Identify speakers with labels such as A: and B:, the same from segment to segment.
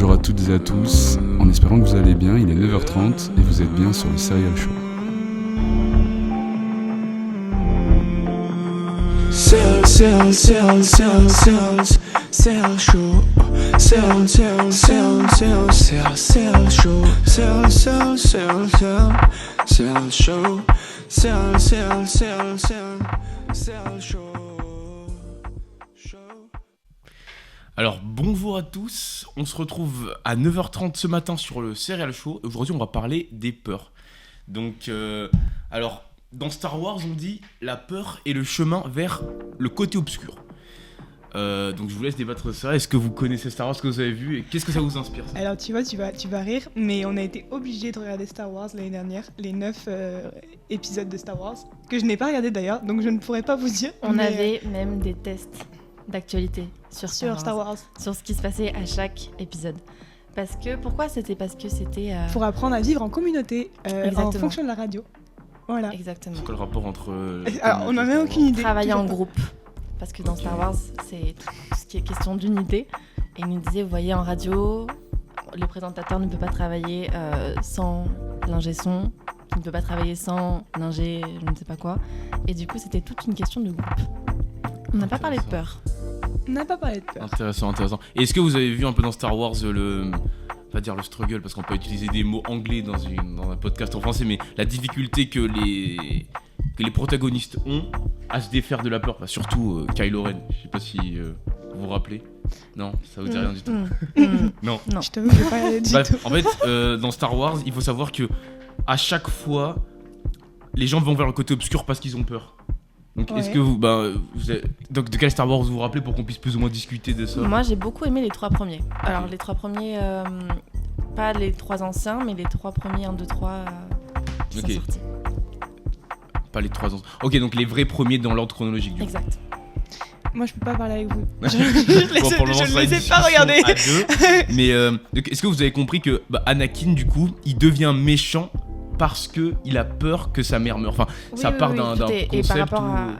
A: Bonjour à toutes et à tous, en espérant que vous allez bien, il est 9h30 et vous êtes bien sur le Serial Show.
B: Serial Show.
C: Alors bonjour à tous, on se retrouve à 9h30 ce matin sur le Serial Show. Aujourd'hui on va parler des peurs. Donc alors dans Star Wars on dit la peur est le chemin vers le côté obscur. Donc je vous laisse débattre de ça. Est-ce que vous connaissez Star Wars, ce que vous avez vu et qu'est-ce que ça vous inspire ça ?
D: Alors tu vois, tu vas rire, mais on a été obligés de regarder Star Wars l'année dernière, les 9 épisodes de Star Wars, que je n'ai pas regardé d'ailleurs, donc je ne pourrais pas vous dire.
E: On avait même des tests d'actualité sur Star Wars, sur ce qui se passait à chaque épisode. Parce que c'était
D: pour apprendre à vivre en communauté, en fonction de la radio. Voilà.
E: Exactement.
C: C'est quoi le rapport entre
D: alors on n'en a aucune idée.
E: Travailler en groupe. Parce que dans Star Wars, c'est tout ce qui est question d'unité. Et il nous disait, vous voyez, en radio, le présentateur ne peut pas travailler sans l'ingé son, qui ne peut pas travailler sans l'ingé je ne sais pas quoi. Et du coup, c'était toute une question de groupe. On n'a pas parlé de peur.
D: On n'a pas parlé de peur.
C: Intéressant. Et est-ce que vous avez vu un peu dans Star Wars on va dire le struggle, parce qu'on peut utiliser des mots anglais dans un podcast en français, mais la difficulté que les protagonistes ont à se défaire de la peur, surtout Kylo Ren. Je sais pas si vous vous rappelez. Non, ça vous dit rien du tout. Non.
D: Je t'avoue que j'ai pas regardé du tout.
C: En fait, dans Star Wars, il faut savoir que à chaque fois, les gens vont vers le côté obscur parce qu'ils ont peur. Donc, est-ce que vous donc de quel Star Wars vous vous rappelez pour qu'on puisse plus ou moins discuter de ça ?
E: Moi, j'ai beaucoup aimé les 3 premiers. Alors, les 3 premiers, pas les 3 anciens, mais les 3 premiers, 1, 2, 3 qui sont sortis.
C: Pas les 3 anciens. Ok, donc les vrais premiers dans l'ordre chronologique. Du coup.
E: Exact.
D: Moi, je peux pas parler avec vous.
C: Je ne
D: les ai pas regardés.
C: Mais est-ce que vous avez compris que Anakin, du coup, il devient méchant parce qu'il a peur que sa mère meure. Enfin, ça part d'un concept.
E: Et par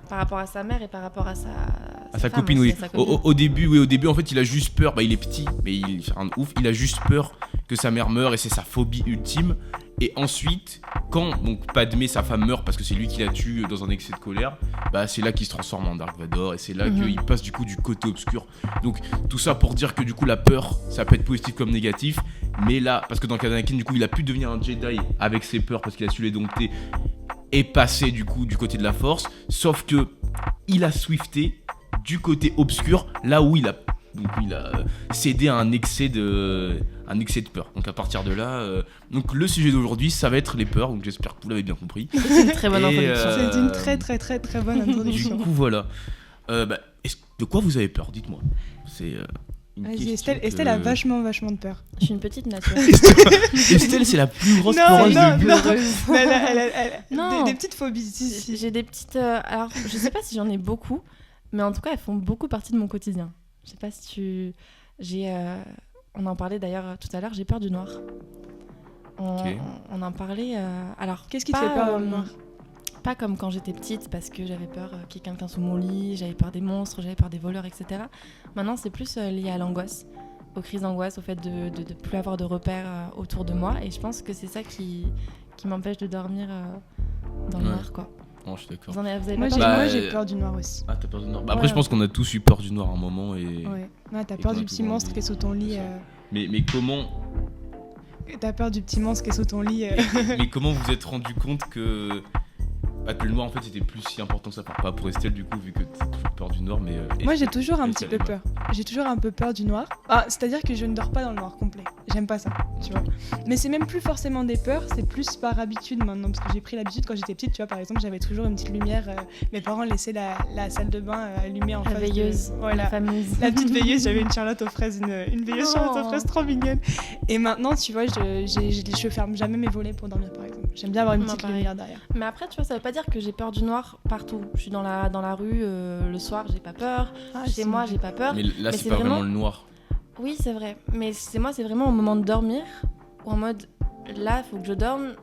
E: rapport à sa mère et par rapport à sa
C: copine, oui. Au début, en fait, il a juste peur. Il est petit, mais il fait un ouf. Il a juste peur que sa mère meure et c'est sa phobie ultime. Et ensuite, quand Padmé, sa femme, meurt parce que c'est lui qui la tue dans un excès de colère, c'est là qu'il se transforme en Dark Vador et c'est là qu'il passe du coup du côté obscur. Donc tout ça pour dire que du coup la peur, ça peut être positif comme négatif, mais là, parce que dans le cas d'Anakin, du coup il a pu devenir un Jedi avec ses peurs parce qu'il a su les dompter et passer du coup du côté de la Force, sauf que il a swifté du côté obscur, là où il a cédé à un excès de peur. Donc à partir de là, donc le sujet d'aujourd'hui, ça va être les peurs. Donc j'espère que vous l'avez bien compris.
E: C'est une très bonne introduction.
D: C'est une très très très très bonne introduction.
C: Du coup voilà. De quoi vous avez peur ? Dites-moi. C'est
D: vas-y, Estelle a vachement de peur.
E: Je suis une petite nature.
C: Estelle, c'est la plus grosse peureuse du monde.
D: Elle a des petites phobies. Si.
E: J'ai des petites. Alors, je sais pas si j'en ai beaucoup, mais en tout cas, elles font beaucoup partie de mon quotidien. Je sais pas si on en parlait d'ailleurs tout à l'heure, j'ai peur du noir. On en parlait. Alors,
D: qu'est-ce qui te fait peur dans le noir ?
E: Pas comme quand j'étais petite, parce que j'avais peur qu'il y ait quelqu'un sous mon lit, j'avais peur des monstres, j'avais peur des voleurs, etc. Maintenant, c'est plus lié à l'angoisse, aux crises d'angoisse, au fait de plus avoir de repères autour de moi. Et je pense que c'est ça qui m'empêche de dormir dans le noir, quoi.
C: Non, je suis d'accord.
E: Vous avez
D: moi, j'ai peur du noir aussi.
C: Ah, t'as peur du noir. Après, je pense qu'on a tous eu peur du noir à un moment.
D: Ouais, t'as peur du petit monstre qui est sous ton lit.
C: Mais comment...
D: T'as peur du petit monstre qui est sous ton lit.
C: Mais comment vous vous êtes rendu compte que le noir en fait c'était plus si important que ça, pas pour Estelle du coup vu que t'as toujours peur du noir, mais
D: moi j'ai toujours un petit peu peur. J'ai toujours un peu peur du noir. C'est-à-dire que je ne dors pas dans le noir complet. J'aime pas ça, tu vois. Mais c'est même plus forcément des peurs, c'est plus par habitude maintenant, parce que j'ai pris l'habitude quand j'étais petite, tu vois, par exemple, j'avais toujours une petite lumière. Mes parents laissaient la salle de bain allumée en face.
E: La veilleuse,
D: voilà,
E: la fameuse.
D: La petite veilleuse, j'avais une Charlotte aux fraises, une veilleuse Charlotte aux fraises trop mignonne. Et maintenant, tu vois, je ferme jamais mes volets pour dormir, par exemple. J'aime bien avoir une petite lumière derrière.
E: Mais après, tu vois, ça veut pas dire que j'ai peur du noir partout. Je suis dans la rue le soir, j'ai pas peur. Chez moi, j'ai pas peur.
C: Mais là, c'est pas vraiment le noir.
E: Oui, c'est vrai. Mais c'est vraiment au moment de dormir, ou en mode, là, il faut que je dorme.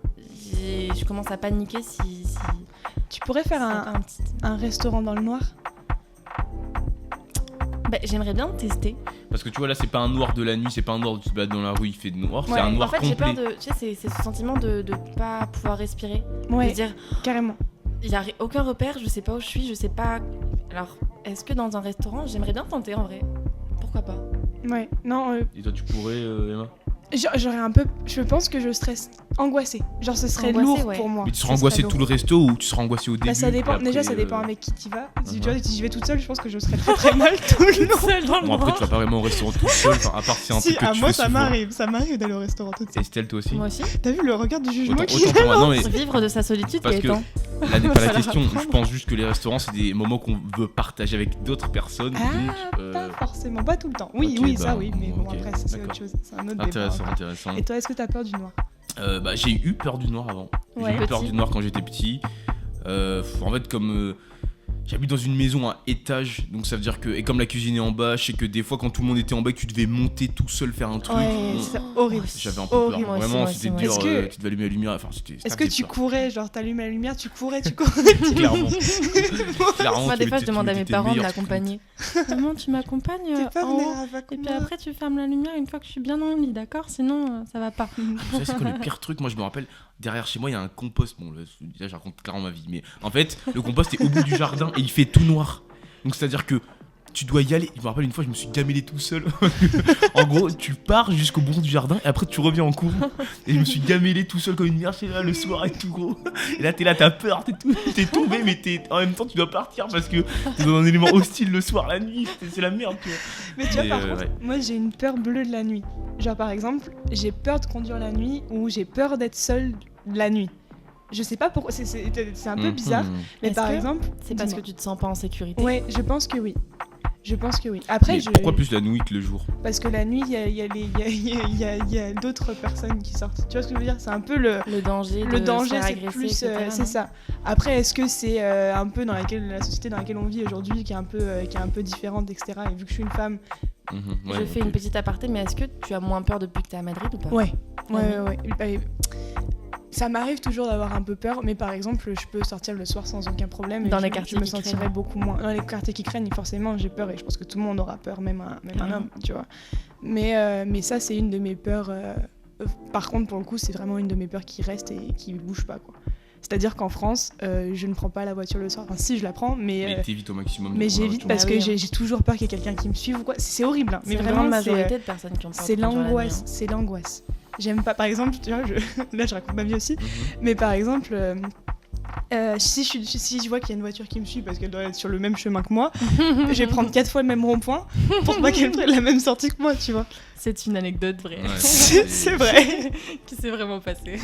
E: Je commence à paniquer si...
D: Tu pourrais faire un restaurant dans le noir ?
E: Bah, j'aimerais bien tester.
C: Parce que tu vois, là, c'est pas un noir de la nuit, c'est pas un noir où tu te balades dans la rue, il fait noir, c'est
D: Ouais.
C: un noir
E: En fait,
C: complet.
E: j'ai peur de. Tu sais, c'est ce sentiment de pas pouvoir respirer.
D: Ouais,
E: De dire,
D: carrément.
E: il n'y a aucun repère, je sais pas où je suis, je sais pas. Alors, est-ce que dans un restaurant, j'aimerais bien tenter en vrai? Pourquoi pas?
D: Ouais, non,
C: Et toi, tu pourrais, Emma?
D: j'aurais un peu. Je pense que je serais angoissée. Genre, ce serait
E: Angoissée,
D: lourd
E: ouais.
D: pour moi.
C: Mais tu seras
D: Ce
C: angoissé
D: serait
C: tout le
D: lourd.
C: resto ou tu seras angoissé au début?
D: Bah, ça dépend.
C: et
D: Déjà,
C: après,
D: ça dépend avec qui tu vas. Si,
C: uh-huh.
D: tu vois, si je vais toute seule, je pense que je serais très très mal tout le long.
E: Seule dans le
C: Bon, après, tu
E: noir.
C: vas pas vraiment au restaurant tout seul, enfin, à part si c'est un
D: Si,
C: truc que tu
D: moi
C: fais
D: ça
C: souvent.
D: m'arrive d'aller au restaurant toute seule.
C: Estelle, toi aussi?
E: Moi aussi.
D: T'as vu le regard du jugement
C: Autant,
D: qui
C: autant pour moi. Non, mais
E: Vivre de sa solitude,
C: Parce que-
E: Gaëtan.
C: là n'est pas la
E: Ça
C: question.
E: leur
C: Je
E: apprendre.
C: pense juste que les restaurants, c'est des moments qu'on veut partager avec d'autres personnes.
D: Ah,
C: donc,
D: pas forcément, pas tout le temps. Oui,
C: ok,
D: oui,
C: bah,
D: ça oui, mais bon,
C: ok,
D: après, ça, c'est
C: d'accord.
D: autre chose. C'est un autre débat.
C: intéressant,
D: encore.
C: intéressant.
D: Et toi, est-ce que t'as peur du noir?
C: Bah, j'ai eu peur du noir avant.
D: Ouais.
C: J'ai eu peur
E: Petit.
C: du noir quand j'étais petit. En fait, comme j'habite dans une maison à étage, donc ça veut dire que, et comme la cuisine est en bas, je sais que des fois quand tout le monde était en bas, que tu devais monter tout seul faire un truc.
D: Ouais,
C: bon,
D: c'est horrible.
C: j'avais un peu
D: horrible.
C: peur.
E: Moi aussi,
C: Vraiment,
E: moi
C: c'était
E: aussi,
C: dur.
D: moi aussi. Est-ce que-
C: Tu devais allumer la lumière. Enfin, c'était.
D: Est-ce que tu courais, genre t'allumais la lumière, tu courais
C: Clairement. Clairement,
E: Moi,
C: tu
E: des fois, je
C: étais-
E: demande à
C: tu
E: mes
C: étais
E: parents de
C: meilleur
E: m'accompagner. Maman, tu m'accompagnes
D: T'es pas
E: en haut.
D: vulnérable à
E: Et puis
D: moi.
E: après, tu fermes la lumière une fois que je suis bien dans le lit, d'accord? Sinon, ça va pas.
C: Vous savez, c'est quoi le pire truc? Moi, je me rappelle, derrière chez moi, il y a un compost. Bon, là, je raconte clairement ma vie. Mais en fait, le compost est au bout du jardin et il fait tout noir. Donc, c'est-à-dire que tu dois y aller. Je me rappelle une fois, je me suis gamellé tout seul. En gros, tu pars jusqu'au bout du jardin et après, tu reviens en courant. Et je me suis gamellé tout seul comme une merde chez là le soir et tout, gros. Et là, t'es là, t'as peur, t'es tombé, mais en même temps, tu dois partir parce que t'es dans un élément hostile le soir, la nuit. C'est la merde, tu vois.
D: Mais tu vois,
C: Mais,
D: par contre,
C: ouais.
D: moi j'ai une peur bleue de la nuit. Genre par exemple, j'ai peur de conduire la nuit ou j'ai peur d'être seule la nuit. Je sais pas pourquoi, c'est un peu bizarre, mais
E: Est-ce
D: par
E: que
D: exemple.
E: C'est parce que
D: dis-moi.
E: tu te sens pas en sécurité.
D: Ouais, je pense que oui. Je pense que oui. Après,
C: Mais pourquoi plus la nuit que le jour?
D: parce que la nuit, il y a d'autres personnes qui sortent. Tu vois ce que je veux dire? C'est un peu le
E: danger,
D: le
E: de
D: danger,
E: se faire
D: c'est
E: agresser,
D: plus,
E: etc.,
D: c'est
E: non?
D: ça. Après, est-ce que c'est un peu dans la société dans laquelle on vit aujourd'hui, qui est un peu différente, etc. Et vu que je suis une femme,
E: Je fais une petite aparté, mais est-ce que tu as moins peur depuis que t'es à Madrid ou pas?
D: ouais.
E: Ah
D: Ça m'arrive toujours d'avoir un peu peur, mais par exemple, je peux sortir le soir sans aucun problème. Et
E: Dans
D: je,
E: les quartiers
D: je me
E: qui
D: sentirais
E: craignent.
D: beaucoup moins. Dans les quartiers qui craignent, forcément, j'ai peur et je pense que tout le monde aura peur, même un homme, tu vois. Mais ça, c'est une de mes peurs. Par contre, pour le coup, c'est vraiment une de mes peurs qui reste et qui ne bouge pas, quoi. C'est-à-dire qu'en France, je ne prends pas la voiture le soir. Enfin, si, je la prends,
C: Mais t'évites au maximum. de
D: mais
C: prendre la
D: j'évite
C: voiture.
D: parce
E: Ah
D: que
E: oui, hein.
D: j'ai toujours peur qu'il y ait quelqu'un qui me suive ou quoi. C'est horrible, hein.
E: C'est
D: Mais
E: une
D: vraiment,
E: grande
D: c'est
E: majorité de personnes qui ont peur.
D: c'est
E: de conduire la nuit,
D: l'angoisse.
E: hein.
D: C'est l'angoisse. J'aime pas, par exemple, tu vois, là je raconte ma vie aussi,
C: Mhm.
D: mais par exemple, si je vois qu'il y a une voiture qui me suit parce qu'elle doit être sur le même chemin que moi, je vais prendre 4 fois le même rond-point pour pas qu'elle prenne la même sortie que moi, tu vois.
E: C'est une anecdote vraie.
C: Ouais,
D: C'est vrai.
E: qui s'est vraiment passée.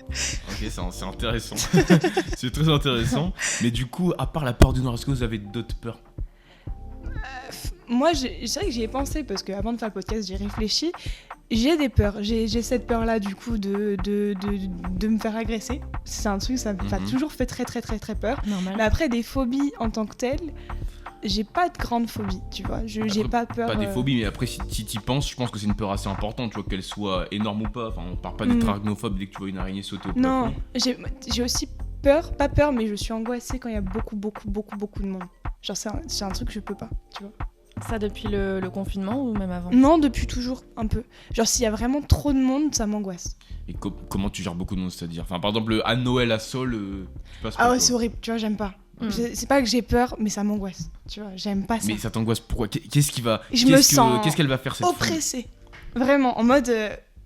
C: Ok, c'est intéressant. C'est très intéressant. Mais du coup, à part la peur du noir, est-ce que vous avez d'autres peurs?
D: Moi, c'est vrai que j'y ai pensé parce qu'avant de faire le podcast, j'ai réfléchi. J'ai des peurs. J'ai cette peur-là, du coup, de me faire agresser. C'est un truc, ça m'a
C: Mhm.
D: toujours fait très, très, très, très peur.
E: Normal.
D: Mais après, des phobies en tant que telles, j'ai pas de grande phobie, tu vois. J'ai
C: Après,
D: pas peur.
C: Pas des phobies, mais après, si t'y penses, je pense que c'est une peur assez importante, tu vois, qu'elle soit énorme ou pas. Enfin, on parle pas d'être
D: Mm.
C: arachnophobe dès que tu vois une araignée sauter au
D: Non,
C: plafond.
D: j'ai aussi peur, pas peur, mais je suis angoissée quand il y a beaucoup de monde. Genre, c'est un truc que je peux pas, tu vois.
E: Ça depuis le confinement ou même avant?
D: Non, depuis toujours, un peu. Genre, s'il y a vraiment trop de monde, ça m'angoisse.
C: Et comment tu gères beaucoup de monde, c'est-à-dire? Enfin, par exemple, à Noël à Sol, tu passes
D: Ah
C: quoi,
D: ouais,
C: toi
D: c'est horrible, tu vois, j'aime pas.
E: Mm.
D: C'est pas que j'ai peur, mais ça m'angoisse. Tu vois, j'aime pas ça.
C: Mais ça t'angoisse pourquoi? Qu'est-ce qui va.
D: Je me sens
C: Qu'est-ce qu'elle va faire cette fille?
D: Oppressée. Vraiment, en mode.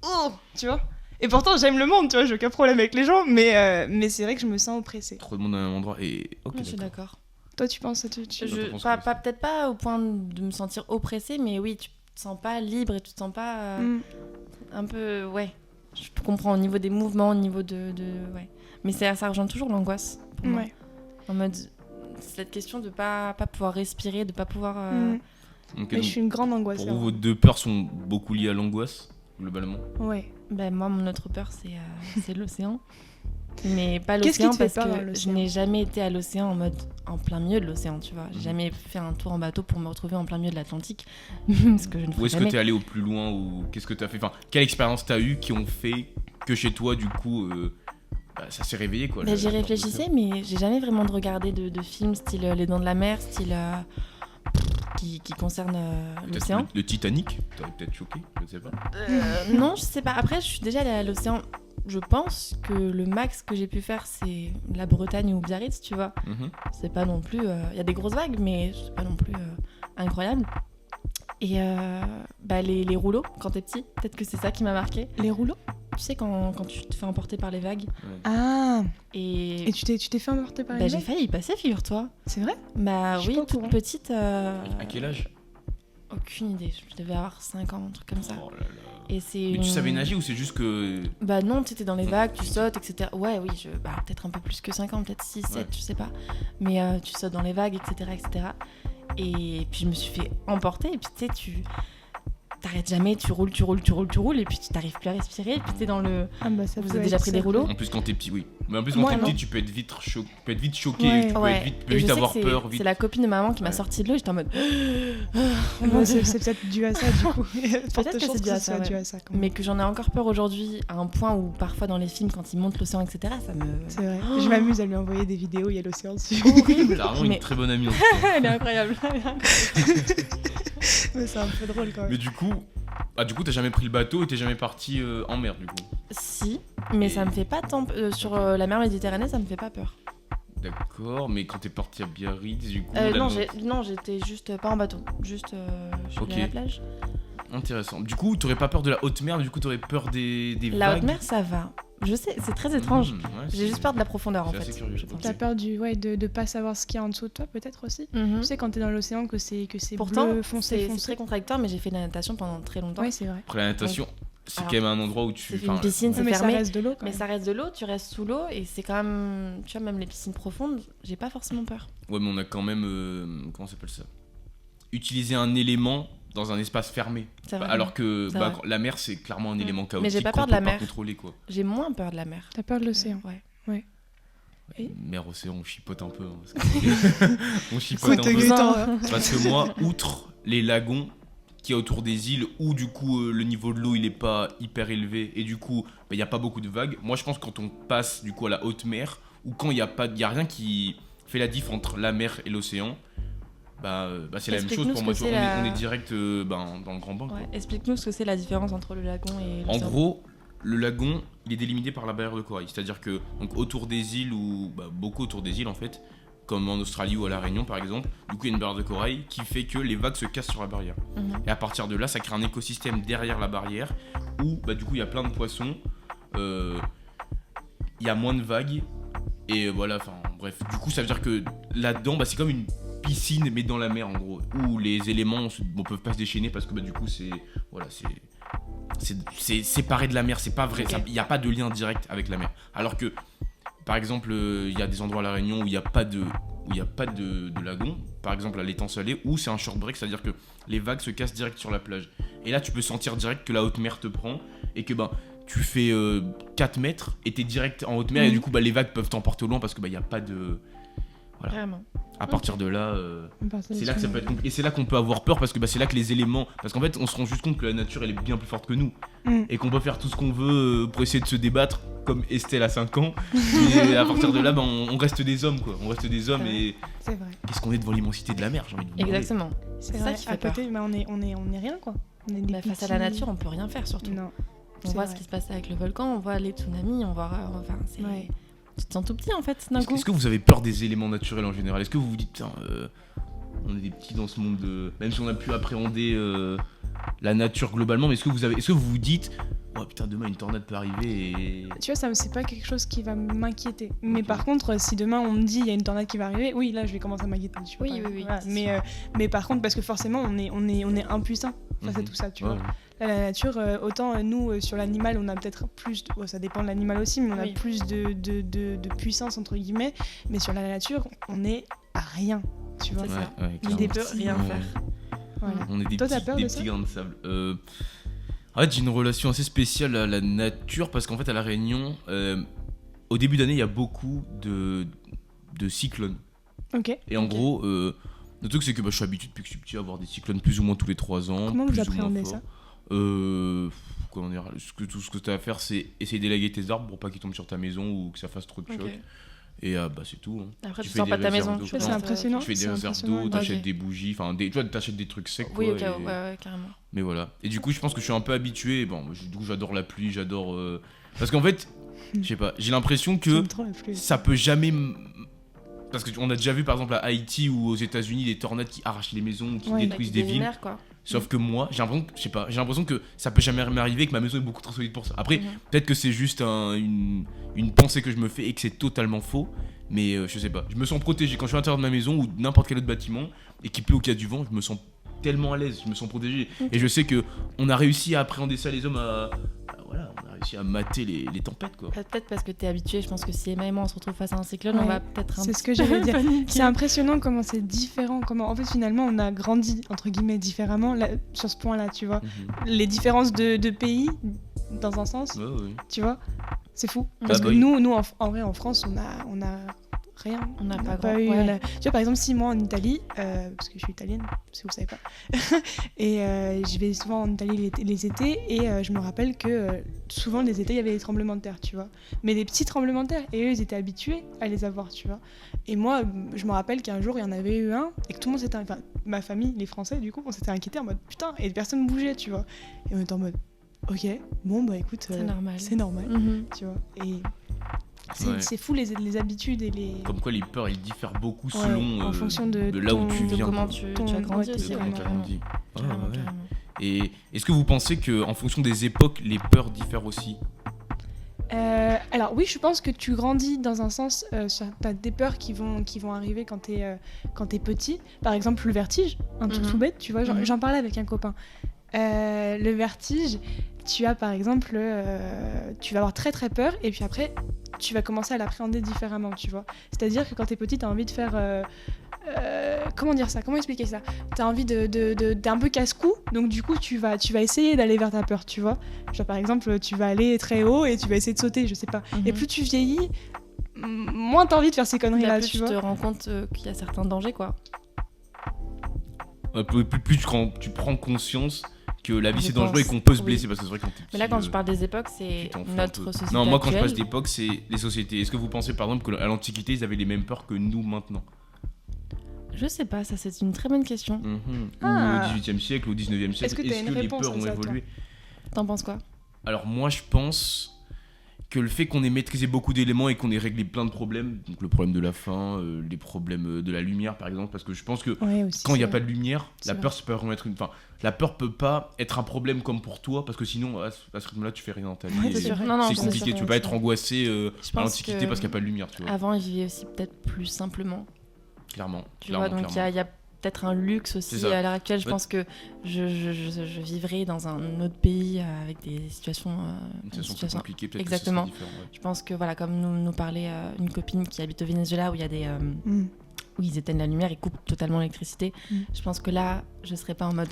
D: Oh, tu vois. Et pourtant, j'aime le monde, tu vois, j'ai aucun problème avec les gens, mais c'est vrai que je me sens oppressée.
C: Trop de monde à un même endroit et. Ok,
E: Je suis
C: d'accord.
E: d'accord.
D: Toi, tu penses à tout
C: Je pense que
E: Peut-être pas au point de me sentir oppressée, mais oui, tu te sens pas libre et tu te sens pas
D: Mm.
E: un peu. Ouais. Je comprends au niveau des mouvements, au niveau de ouais. Mais ça rejoint toujours l'angoisse. pour moi.
D: Ouais.
E: En mode. Cette question de pas pouvoir respirer, de pas pouvoir.
D: Mm.
C: Ok,
D: Mais
C: donc,
D: je suis une grande angoisse.
C: pour vous, vos deux peurs sont beaucoup liées à l'angoisse, globalement.
D: Ouais.
E: Ben, moi, mon autre peur, c'est l'océan. Mais pas
D: Qu'est-ce qui
E: l'océan
D: te fait
E: parce
D: peur dans
E: que je
D: l'océan
E: n'ai jamais été à l'océan en mode en plein milieu de l'océan, tu vois. J'ai
C: Mhm.
E: jamais fait un tour en bateau pour me retrouver en plein milieu de l'Atlantique, ce que je ne
C: Où
E: ferai
C: est-ce que
E: jamais.
C: t'es allé au plus loin ou qu'est-ce que t'as fait? Enfin, quelle expérience t'as eu qui ont fait que chez toi, du coup, ça s'est réveillé quoi?
E: Ben, j'y réfléchissais, mais j'ai jamais vraiment regardé de films style Les Dents de la Mer, style qui concerne
C: Peut-être
E: l'océan.
C: le Titanic, t'aurais peut-être choqué, je sais pas.
E: Non, je sais pas. Après, je suis déjà allée à l'océan. Je pense que le max que j'ai pu faire, c'est la Bretagne ou Biarritz, tu vois.
C: Mhm.
E: C'est pas non plus... Il y a des grosses vagues, mais c'est pas non plus incroyable. Et les rouleaux, quand t'es petit, peut-être que c'est ça qui m'a marqué.
D: Les rouleaux.
E: Tu sais, quand tu te fais emporter par les vagues.
D: Ah.
E: Et
D: Et tu t'es fait emporter par les
E: j'ai
D: vagues.
E: failli y passer, figure-toi.
D: C'est vrai?
E: Bah
D: Je suis
E: oui,
D: pas au
E: toute
D: courant.
E: petite.
C: À quel âge?
E: Aucune idée. Je devais avoir 5 ans, un truc comme ça.
C: Oh là là.
E: Et c'est
C: Mais tu savais nager ou c'est juste que.
E: Bah non, tu étais dans les vagues, tu sautes, etc. Ouais, oui, peut-être un peu plus que 5 ans, peut-être 6, 7,
C: Ouais.
E: je sais pas. Mais tu sautes dans les vagues, etc., etc. Et puis je me suis fait emporter, et puis tu sais, t'arrêtes jamais, tu roules, et puis tu t'arrives plus à respirer, et puis t'es dans le...
D: Ah bah ça
E: Vous
D: peut
E: avez déjà
D: être
E: pris des
D: ça.
E: rouleaux?
C: En plus, quand t'es petit, oui. Mais en plus, quand
E: Moi,
C: t'es
E: non.
C: petit, tu peux être vite, choqué,
D: Ouais.
C: tu peux
E: Ouais.
C: être vite,
E: Et je sais
C: avoir
E: que
C: peur.
E: c'est
C: Vite.
E: la copine de maman qui m'a sorti de l'eau, j'étais en mode...
D: Ouais, c'est peut-être dû à ça du coup. Forte
E: que
D: chance
E: c'est dû à
D: ce soit
E: ça, ouais.
D: dû à ça. quand même.
E: Mais que j'en ai encore peur aujourd'hui, à un point où parfois dans les films, quand ils montent l'océan, etc., ça me...
D: C'est vrai. Je m'amuse à lui envoyer des vidéos, il y a l'océan dessus.
E: horrible.
C: T'as vraiment
E: Mais-
C: une très bonne amie en tout cas.
E: Elle est incroyable.
D: Mais c'est un peu drôle quand même.
C: Mais du coup, t'as jamais pris le bateau et t'es jamais parti en mer du coup.
E: Si, mais
C: Et-
E: ça me fait pas tant... sur la mer Méditerranée, ça me fait pas peur.
C: D'accord, mais quand t'es parti à Biarritz, du coup.
E: Non, j'étais juste pas en bateau, juste je suis allée
C: Ok.
E: à la plage.
C: Intéressant. Du coup, t'aurais pas peur de la haute mer, du coup, t'aurais peur des
E: La
C: vagues.
E: haute mer, ça va. Je sais, c'est très étrange.
C: Ouais,
E: J'ai
C: c'est-
E: juste peur de la profondeur en
C: c'est
E: fait.
C: assez curieux.
E: je pense.
D: T'as peur de pas savoir ce qu'il y a en dessous de toi peut-être aussi.
E: Mhm.
D: Tu sais quand t'es dans l'océan que c'est
E: Pourtant,
D: bleu foncé
E: c'est
D: foncé.
E: très contradictoire, mais j'ai fait de la natation pendant très longtemps.
D: Ouais c'est vrai.
C: Après la natation, c'est
E: Alors,
C: quand même un endroit où tu.
E: c'est une piscine,
D: Ouais,
E: c'est
D: mais ça
E: fermé.
D: reste de l'eau quand
E: Mais
D: même.
E: ça reste de l'eau, tu restes sous l'eau et c'est quand même. Tu vois, même les piscines profondes, j'ai pas forcément peur.
C: Ouais, mais on a quand même. Comment ça s'appelle ça? Utiliser un élément dans un espace fermé.
E: C'est vrai.
C: Alors que
E: C'est vrai.
C: la mer, c'est clairement un
E: Mm.
C: élément
E: Mais
C: chaotique.
E: j'ai pas
C: qu'on
E: peur de la
C: peut pas
E: mer.
C: contrôler quoi.
E: J'ai moins peur de la mer.
D: T'as peur de l'océan.
E: Ouais.
D: Et
C: Mer, océan, on chipote un peu. Hein, parce que- on chipote un
D: Écoute,
C: peu.
D: Gaëtan, hein.
C: Parce que moi, outre les lagons qu'il y a autour des îles où du coup le niveau de l'eau il est pas hyper élevé et du coup il y a pas beaucoup de vagues, moi je pense que quand on passe du coup à la haute mer ou quand il y a rien qui fait la diff entre la mer et l'océan, c'est la même chose
E: Explique-nous
C: pour
E: ce
C: moi.
E: que
C: Tu vois,
E: c'est
C: on
E: la-
C: est direct dans le grand bain. quoi.
E: Ouais. Explique-nous ce que c'est la différence entre le lagon et
C: En
E: l'océan.
C: gros, le lagon, il est délimité par la barrière de corail. C'est-à-dire que donc, autour des îles, ou beaucoup autour des îles en fait, comme en Australie ou à La Réunion par exemple, du coup il y a une barrière de corail qui fait que les vagues se cassent sur la barrière.
E: Mhm.
C: Et à partir de là, ça crée un écosystème derrière la barrière où du coup il y a plein de poissons, il y a moins de vagues, et voilà, enfin bref. Du coup ça veut dire que là-dedans, c'est comme une piscine mais dans la mer en gros, où les éléments peuvent pas se déchaîner parce que du coup c'est séparé de la mer, c'est pas vrai,
E: Ok.
C: il n'y a pas de lien direct avec la mer. Alors que, par exemple, il y a des endroits à La Réunion où il n'y a pas de lagon, par exemple à l'étang salé, où c'est un short break, c'est-à-dire que les vagues se cassent direct sur la plage. Et là, tu peux sentir direct que la haute mer te prend et que tu fais 4 mètres et t'es direct en haute mer et du coup les vagues peuvent t'emporter au loin parce que il n'y a pas de... Voilà.
E: Vraiment.
C: À partir de là...
D: À partir de
C: C'est là que ça
D: ça,
C: peut être compliqué. Et c'est là qu'on peut avoir peur parce que c'est là que les éléments. Parce qu'en fait, on se rend juste compte que la nature elle est bien plus forte que nous.
D: Mm.
C: Et qu'on peut faire tout ce qu'on veut pour essayer de se débattre, comme Estelle à 5 ans. Et à partir de là, on reste des hommes quoi. On reste des hommes et
D: C'est vrai.
C: qu'est-ce qu'on est devant l'immensité de la mer, j'ai envie de vous demander.
E: Exactement.
D: C'est
E: ça
D: vrai.
E: qui
D: À
E: fait peur.
D: côté, on est rien quoi. On est des
E: Face à la
D: petits-
E: nature, on peut rien faire surtout.
D: Non.
E: On
D: C'est
E: voit
D: vrai.
E: ce qui se passe avec le volcan, on voit les tsunamis, on voit. Enfin, c'est.
D: Ouais.
E: Tu te sens tout petit en fait d'un coup.
C: Est-ce que vous avez peur des éléments naturels en général? Est-ce que vous vous dites, putain, on est des petits dans ce monde de. Même si on a pu appréhender la nature globalement, mais est-ce que vous vous dites, oh putain, demain une tornade peut arriver et.
D: Tu vois, c'est pas quelque chose qui va m'inquiéter. Mais
C: Ok.
D: par contre, si demain on me dit il y a une tornade qui va arriver, oui, là je vais commencer à m'inquiéter. Tu vois,
E: Oui,
D: par
E: oui,
D: exemple.
E: oui,
D: Voilà.
E: c'est
D: Mais par contre, parce que forcément, on est impuissant face à
C: Mhm.
D: tout ça, tu
C: Ouais,
D: vois. Là, la nature, autant nous, sur l'animal, on a peut-être plus. Ça dépend de l'animal aussi, mais on
E: Oui.
D: a plus de puissance, entre guillemets. Mais sur la nature, on est à rien, tu vois.
E: C'est ça.
C: ouais,
D: Ni des
C: clairement.
E: peut rien
C: Ouais.
E: faire.
D: Voilà.
C: On est des
D: Toi, t'as
C: petits,
D: peur
C: des
D: de
C: petits
D: ça
C: grains de sable. En fait, j'ai une relation assez spéciale à la nature parce qu'en fait, à La Réunion, au début d'année, il y a beaucoup de cyclones.
D: Ok.
C: Et en
E: Ok.
C: gros, le truc, c'est que je suis habitué depuis que je suis petit à avoir des cyclones plus ou moins tous les 3 ans.
D: Comment vous
C: plus ou moins
D: appréhendez
C: forts.
D: ça
C: Comment dire, tout ce que tu as à faire, c'est essayer d'élaguer tes arbres pour pas qu'ils tombent sur ta maison ou que ça fasse trop de choc.
E: Ok.
C: Et bah c'est tout. Hein.
E: Après, tu
C: fais
E: sors
C: des
E: pas de ta
C: réserves
E: maison.
C: d'eau.
E: tu
D: Ça, c'est
E: plantes,
D: impressionnant.
C: Tu fais des
D: C'est
C: réserves
D: impressionnant.
C: d'eau, t'achètes
E: Ok.
C: des bougies, enfin tu vois, t'achètes des trucs secs.
E: Oui,
C: quoi,
E: ok,
C: et-
E: ouais, carrément.
C: Mais voilà. Et du coup, je pense que je suis un peu habitué. Bon, du coup, j'adore la pluie, j'adore. Parce qu'en fait, je sais pas, j'ai l'impression que
D: J'aime trop la pluie.
C: ça peut jamais. Parce qu'on a déjà vu par exemple à Haïti ou aux États-Unis des tornades qui arrachent les maisons, qui
D: Ouais.
C: détruisent des villes.
E: luminaires, quoi.
C: Sauf que moi, j'ai l'impression, je sais pas, j'ai l'impression que ça peut jamais m'arriver, que ma maison est beaucoup trop solide pour ça. Après,
E: Mhm.
C: peut-être que c'est juste une pensée que je me fais et que c'est totalement faux. Mais je sais pas, je me sens protégé quand je suis à l'intérieur de ma maison ou n'importe quel autre bâtiment et qu'il pleut ou qu'il y a du vent, je me sens tellement à l'aise, je me sens protégé.
E: Ok.
C: Et je sais que on a réussi à appréhender ça, les hommes, voilà, on a réussi à mater les tempêtes, quoi.
E: Peut-être parce que t'es habitué. Je pense que si Emma et moi on se retrouve face à un cyclone,
D: Ouais.
E: on va peut-être un
D: C'est
E: petit
D: ce que j'allais
E: peu
D: dire.
E: paniquer.
D: C'est impressionnant comment c'est différent, comment en fait finalement on a grandi entre guillemets différemment là, sur ce point-là, tu vois. Les différences de pays dans un sens,
C: Ouais, ouais.
D: tu vois, c'est fou.
E: Bah,
D: Parce que
C: oui.
D: nous en vrai en France on a rien.
E: On n'a pas
D: pas
E: grand-
D: eu.
E: ouais.
D: Tu vois par exemple si moi en Italie, parce que je suis italienne, si vous le savez pas, et je vais souvent en Italie les étés et je me rappelle que souvent les étés il y avait des tremblements de terre, tu vois, mais des petits tremblements de terre et eux ils étaient habitués à les avoir, tu vois. Et moi je me rappelle qu'un jour il y en avait eu un et que tout le monde s'était, enfin ma famille, les Français du coup, on s'était inquiétés en mode putain et personne bougeait, tu vois. Et on était en mode ok, bon bah écoute,
E: C'est normal.
D: c'est normal,
E: Mhm.
D: tu vois. Et
C: Ouais.
D: c'est fou les habitudes et les.
C: Comme quoi les peurs, elles diffèrent beaucoup
D: Ouais,
C: selon
D: en fonction de
C: là où
D: ton-
C: tu
E: De
C: viens.
E: comment
C: quoi.
E: tu
D: Ton-
E: as grandi
D: ouais,
E: aussi.
C: De
E: ouais,
C: comment t'as
E: carrément.
C: grandi. Ah,
E: Carrément,
C: ouais.
E: carrément.
C: Et est-ce que vous pensez que en fonction des époques, les peurs diffèrent aussi?
D: Alors oui, je pense que tu grandis dans un sens, t'as des peurs qui vont arriver quand t'es petit. Par exemple, le vertige, un truc
E: Mhm.
D: tout bête, tu vois,
E: Mhm.
D: j'en parlais avec un copain. Le vertige, tu as par exemple, tu vas avoir très très peur et puis après, tu vas commencer à l'appréhender différemment, tu vois. C'est-à-dire que quand t'es petit, t'as envie de faire... comment dire ça? Comment expliquer ça? T'as envie d'un peu casse-cou, donc du coup tu vas essayer d'aller vers ta peur, tu vois. Genre par exemple, tu vas aller très haut et tu vas essayer de sauter, je sais pas. Et
E: Mhm.
D: plus tu vieillis, moins t'as envie de faire ces
E: Là,
D: conneries-là,
E: plus
D: tu
E: tu te
D: vois.
E: rends compte qu'il y a certains dangers, quoi.
C: Plus tu prends conscience que la vie
E: Je
C: c'est dangereux et
E: pense,
C: qu'on peut se
E: oui.
C: blesser parce que c'est vrai que quand t'es
E: Mais là,
C: petit,
E: quand je parle des époques, c'est
C: tu t'en fous un
E: notre
C: peu.
E: société
C: Non, moi quand je
E: actuelle.
C: passe d'époque, c'est les sociétés. Est-ce que vous pensez par exemple qu'à l'Antiquité, ils avaient les mêmes peurs que nous maintenant?
E: Je sais pas, ça c'est une très bonne question.
D: Ah.
C: Ou au XVIIIe siècle, ou au XIXe siècle,
D: Est-ce que t'as une
C: les
D: réponse
C: peurs
D: à
C: ont
D: ça, toi
C: évolué?
E: T'en penses quoi?
C: Alors moi je pense que le fait qu'on ait maîtrisé beaucoup d'éléments et qu'on ait réglé plein de problèmes, donc le problème de la faim, les problèmes de la lumière par exemple, parce que je pense que
D: Ouais, aussi,
C: quand il n'y a
D: c'est
C: pas
D: vrai.
C: de lumière,
D: C'est
C: la
D: vrai.
C: peur ça peut vraiment être enfin, la peur peut pas être un problème comme pour toi parce que sinon à ce rythme-là tu fais rien dans ta vie.
D: Ouais,
C: et
D: c'est sûr.
E: Non, non,
C: c'est
E: c'est
C: compliqué,
E: sûr,
C: tu peux pas
E: c'est
C: être
E: sûr.
C: angoissé
E: Je
C: à
E: pense
C: l'Antiquité
E: que
C: parce qu'il n'y a pas de lumière, tu vois.
E: Avant, ils vivaient aussi peut-être plus simplement.
C: Clairement.
E: Tu vois, donc il y a peut-être un luxe aussi
C: C'est ça.
E: à l'heure actuelle. Je
C: Ouais.
E: pense que je vivrais dans un autre pays avec des situations.
C: Une situation plus compliquée, peut-être
E: Exactement.
C: que ce serait différent, ouais.
E: Je pense que voilà, comme nous parlait une copine qui habite au Venezuela où il y a des
D: Mm.
E: où ils éteignent la lumière, ils coupent totalement l'électricité.
D: Mm.
E: Je pense que là, je serais pas en mode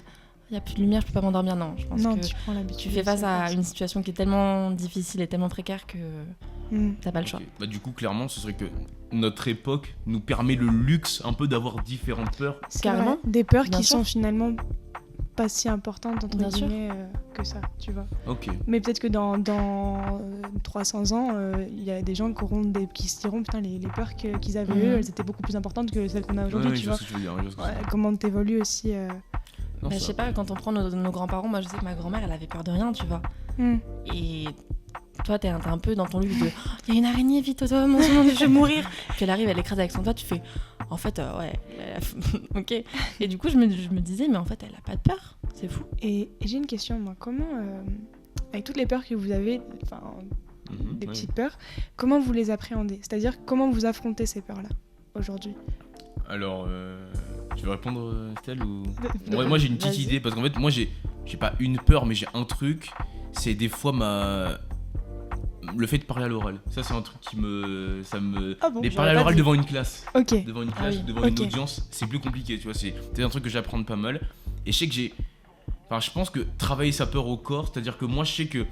E: il y a plus de lumière, je peux pas m'endormir. Non, je pense
D: Non,
E: que
D: tu prends l'habitude.
E: tu fais face à une situation qui est tellement difficile et tellement précaire que
D: Mm.
E: t'as pas le choix.
C: Ok. Bah, du coup, clairement, ce serait que notre époque nous permet le luxe un peu d'avoir différentes peurs.
D: C'est
E: Carrément.
D: vrai. Des peurs
E: Bien
D: qui
E: sûr.
D: sont finalement pas si importantes entre
E: Bien sûr.
D: guillemets que ça, tu vois.
C: Ok.
D: Mais peut-être que dans 300 ans, il y a des gens qui se diront putain les peurs qu'ils avaient
E: Mhm.
D: eux, elles étaient beaucoup plus importantes que celles qu'on a aujourd'hui,
C: Ouais,
D: tu
C: je
D: vois.
C: ce que tu veux dire, je vois ce que tu veux
D: Ouais,
C: dire.
D: comment t'évolues aussi.
C: Non,
E: Bah, je
C: ça
E: sais
C: va.
E: pas, quand on prend nos grands-parents, moi je sais que ma grand-mère elle avait peur de rien, tu vois.
D: Mm.
E: Et toi t'es un peu dans ton luxe de il y a une araignée, vite, Toto, mon Dieu, je vais mourir. Puis elle arrive, elle écrase avec son doigt, tu fais en fait, ouais, ok. Et du coup, je me disais, mais en fait, elle a pas de peur, c'est fou.
D: Et j'ai une question moi, comment avec toutes les peurs que vous avez, enfin
C: Mhm,
D: des
C: ouais.
D: petites peurs, comment vous les appréhendez? C'est-à-dire comment vous affrontez ces peurs-là aujourd'hui?
C: Alors, tu veux répondre, Estelle ou...
D: De-
C: Ouais, moi j'ai une petite
E: Vas-y.
C: idée parce qu'en fait, moi j'ai pas une peur, mais j'ai un truc. C'est des fois le fait de parler à l'oral. Ça, c'est un truc qui me.
D: Ah bon,
C: Mais
D: j'aurais
C: parler à
D: pas
C: l'oral
D: dit.
C: devant une classe.
D: Ok.
C: Devant une
E: Ah
C: classe,
E: oui.
C: devant
D: Ok.
C: une audience, c'est plus compliqué, tu vois. C'est un truc que j'apprends pas mal. Et je sais que Enfin, je pense que travailler sa peur au corps, c'est-à-dire que moi, je sais que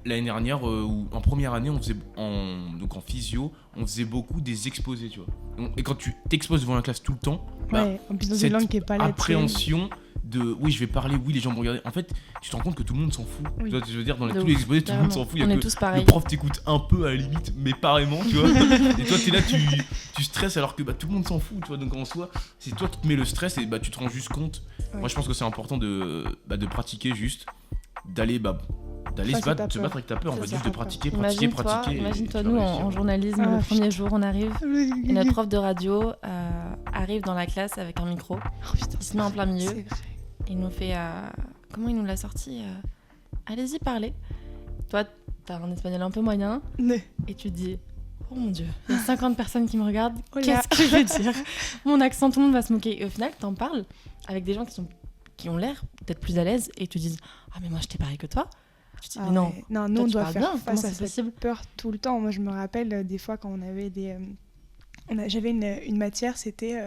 C: l'année dernière, ou en première année, on faisait donc en physio, on faisait beaucoup des exposés, tu vois. Et quand tu t'exposes devant la classe tout le temps, bah,
D: Ouais, en plus dans une
C: cette
D: langue qui est pas la tienne.
C: appréhension oui, je vais parler, oui, les gens vont regarder. En fait, tu te rends compte que tout le monde s'en fout.
D: Oui.
C: Tu vois, je veux dire, dans
E: De
C: tous
E: ouf,
C: les exposés, tout le monde
E: carrément.
C: s'en fout. Il y a
E: On est
C: que
E: tous pareils.
C: le prof t'écoute un peu à la limite, mais pareillement, tu vois. Et toi, t'es là, tu stresses alors que tout le monde s'en fout, tu vois. Donc en soi, c'est toi qui te mets le stress et tu te rends juste compte.
D: Ouais.
C: Moi, je pense que c'est important de pratiquer juste, d'aller
D: Face à ta
C: se
D: peur.
C: battre avec ta peur, en
D: Ça,
C: fait,
D: c'est
C: juste de
D: ta peur.
C: pratiquer.
E: Imagine-toi,
C: et tu
E: nous
C: vas
E: en
C: réussir.
E: journalisme,
D: Ah,
E: le premier
D: putain.
E: jour, on arrive et notre prof de radio arrive dans la classe avec un micro.
D: Oh, putain,
E: Il se met en plein milieu.
D: c'est vrai.
E: Il nous fait. Comment il nous l'a sorti Allez-y, parlez. Toi, t'as un espagnol un peu moyen
D: Mais-
E: et tu te dis oh mon dieu, il y a 50 personnes qui me regardent,
D: Oh là.
E: qu'est-ce que je vais dire Mon accent, tout le monde va se moquer. Et au final, t'en parles avec des gens qui ont l'air peut-être plus à l'aise et te disent ah, mais moi je t'ai pareil que toi. Tu te dis,
D: Ah
E: mais non.
D: ouais. Non, nous
E: Toi,
D: on
E: tu
D: doit
E: parles
D: faire
E: bien,
D: face
E: comment
D: à
E: c'est
D: cette
E: possible
D: peur tout le temps. Moi je me rappelle des fois quand on avait j'avais une matière, c'était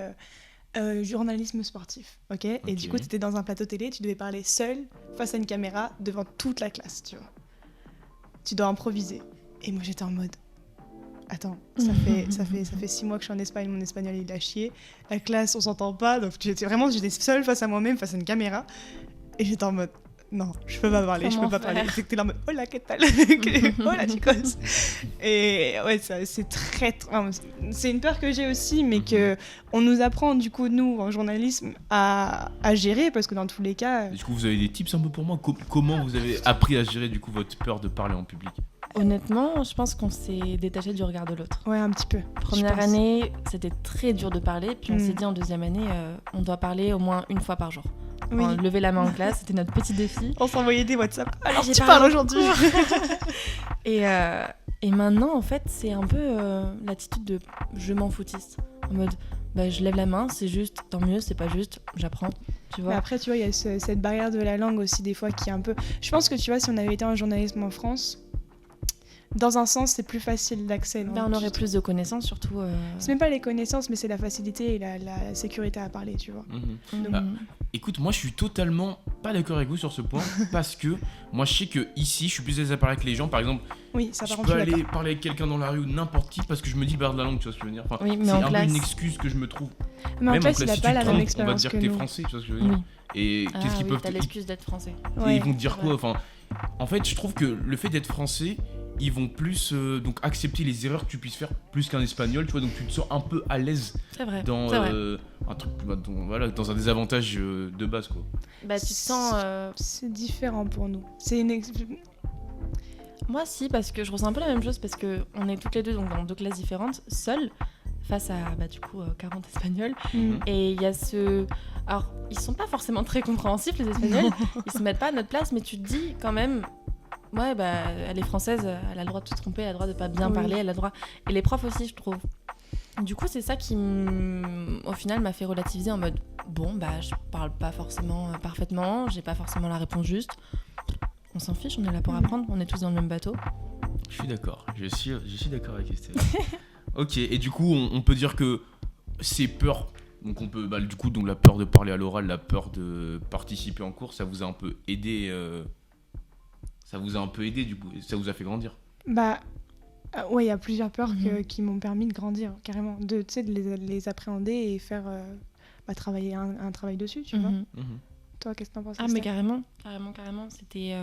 D: journalisme sportif, ok. Et
C: Ok.
D: du coup tu étais dans un plateau télé, tu devais parler seul face à une caméra devant toute la classe, tu vois. Tu dois improviser. Et moi j'étais en mode attends, ça fait 6 mois que je suis en Espagne, mon espagnol il a chié, la classe on s'entend pas, donc j'étais seule face à moi-même, face à une caméra, et j'étais en mode non, je peux pas parler,
E: Comment faire
D: Et c'était là en mode hola, ¿qué tal? Hola, chicos. Et ouais, c'est c'est une peur que j'ai aussi, mais que on nous apprend du coup nous en journalisme à gérer, parce que dans tous les cas,
C: Du coup, vous avez des tips un peu pour moi. Comment vous avez appris à gérer du coup votre peur de parler en public?
E: Honnêtement, je pense qu'on s'est détaché du regard de l'autre.
D: ouais, un petit peu.
E: Première
D: je pense.
E: année, c'était très dur de parler, puis on s'est dit en deuxième année, on doit parler au moins une fois par jour.
D: Oui.
E: Enfin, lever la main en classe, c'était notre petit défi.
D: On s'envoyait des WhatsApp. Alors
E: j'ai
D: tu
E: parlé
D: parles
E: en
D: aujourd'hui.
E: Et maintenant, en fait, c'est un peu l'attitude de je m'en foutiste. En mode, je lève la main, c'est juste, tant mieux, c'est pas juste, j'apprends. Tu
D: Mais
E: vois.
D: après, tu vois, il y a cette barrière de la langue aussi, des fois, qui est un peu. Je pense que tu vois, si on avait été en journalisme en France, dans un sens, c'est plus facile d'accès. non
E: On aurait plus de connaissances, surtout.
D: C'est même pas les connaissances, mais c'est la facilité et la sécurité à parler, tu vois.
C: Bah, écoute, moi je suis totalement pas d'accord avec vous sur ce point parce que moi je sais que ici je suis plus à l'aise à parler avec les gens. Par exemple,
D: Oui, ça
C: je
D: par
C: peux
D: contre, je suis
C: aller
D: d'accord.
C: parler avec quelqu'un dans la rue ou n'importe qui parce que je me dis barre de la langue, tu vois ce que je veux dire. Enfin,
E: Oui, mais
C: c'est
E: en
C: un peu
E: classe.
C: une excuse que je me trouve.
D: Mais en
C: Même
D: classe, il
C: classe,
D: a
C: si
D: pas
C: tu
D: la
C: te
D: même
C: trompes, on va
D: expérience
C: dire
D: que
C: que t'es
D: nous.
C: français, tu vois ce que je veux dire.
E: Oui.
C: Et qu'est-ce qu'ils
E: oui,
C: peuvent
E: t'as
C: te...
E: l'excuse d'être français.
D: Ouais,
C: ils vont te dire
D: c'est
C: quoi?
D: vrai.
C: Enfin, en fait, je trouve que le fait d'être français, ils vont plus donc accepter les erreurs que tu puisses faire plus qu'un espagnol, tu vois. Donc tu te sens un peu à l'aise
E: C'est vrai.
C: dans
E: c'est vrai.
C: un truc, dans un désavantage de base, quoi.
E: Tu te sens.
D: C'est différent pour nous.
E: Moi, si, parce que je ressens un peu la même chose, parce qu'on est toutes les deux donc, dans deux classes différentes, seules, face à 40 Espagnols.
D: Mm.
E: Et il y a ce. Alors, ils sont pas forcément très compréhensifs, les Espagnols. Ils se mettent pas à notre place, mais tu te dis quand même. Ouais, elle est française, elle a le droit de se tromper, elle a le droit de pas bien
D: Oui.
E: parler, elle a le droit. Et les profs aussi, je trouve. Du coup, c'est ça qui, au final, m'a fait relativiser en mode je parle pas forcément parfaitement, j'ai pas forcément la réponse juste. On s'en fiche, on est là pour apprendre, on est tous dans le même bateau.
C: Je suis d'accord, je suis d'accord avec Estelle. Ok, et du coup, on peut dire que ces peurs, donc on peut, du coup, donc la peur de parler à l'oral, la peur de participer en cours, ça vous a un peu aidé, du coup, ça vous a fait grandir.
D: Ouais, il y a plusieurs peurs qui m'ont permis de grandir, carrément. De les appréhender et faire travailler un travail dessus, tu vois.
E: Mhm.
D: Toi, qu'est-ce que t'en penses?
E: Ah, mais carrément. C'était